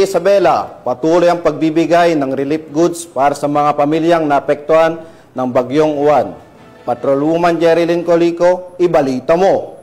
Isabela, patuloy ang pagbibigay ng relief goods para sa mga pamilyang naapektuhan ng Bagyong Uwan. Patrolwoman Jerilyn Colico, ibalita mo.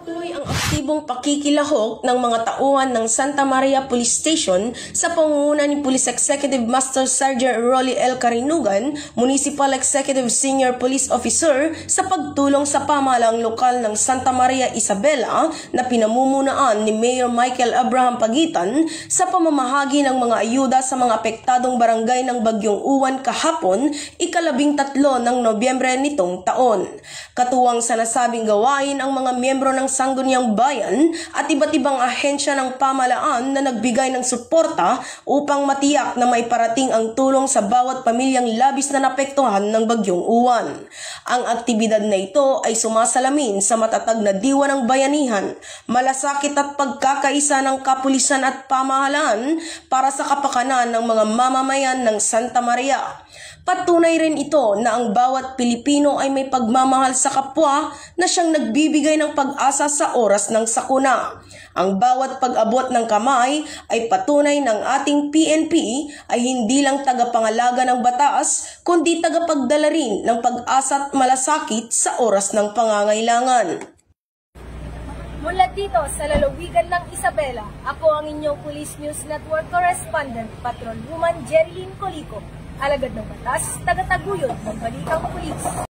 Tuloy ang aktibong pakikilahok ng mga tauhan ng Santa Maria Police Station sa pangunguna ni Police Executive Master Sergeant Rolly L. Carinugan, Municipal Executive Senior Police Officer, sa pagtulong sa pamahalaang lokal ng Santa Maria Isabela na pinamumunuan ni Mayor Michael Abraham Pagitan sa pamamahagi ng mga ayuda sa mga apektadong barangay ng Bagyong Uwan kahapon, ika-13 ng Nobyembre nitong taon. Katuwang sa nasabing gawain ang mga miyembro ng Sangguniang Bayan at iba't ibang ahensya ng pamahalaan na nagbigay ng suporta upang matiyak na may parating ang tulong sa bawat pamilyang labis na napektuhan ng Bagyong Uwan. Ang aktibidad na ito ay sumasalamin sa matatag na diwa ng bayanihan, malasakit at pagkakaisa ng kapulisan at pamahalaan para sa kapakanan ng mga mamamayan ng Santa Maria. Patunay rin ito na ang bawat Pilipino ay may pagmamahal sa kapwa na siyang nagbibigay ng pag-asa sa oras ng sakuna. Ang bawat pag-abot ng kamay ay patunay ng ating PNP ay hindi lang tagapangalaga ng batas, kundi tagapagdala rin ng pag-asa at malasakit sa oras ng pangangailangan. Mula dito sa lalawigan ng Isabela, ako ang inyong Police News Network Correspondent, Patrolwoman Jerilyn Colico. Alagad ng batas, tagataguyod ng balitang pulis.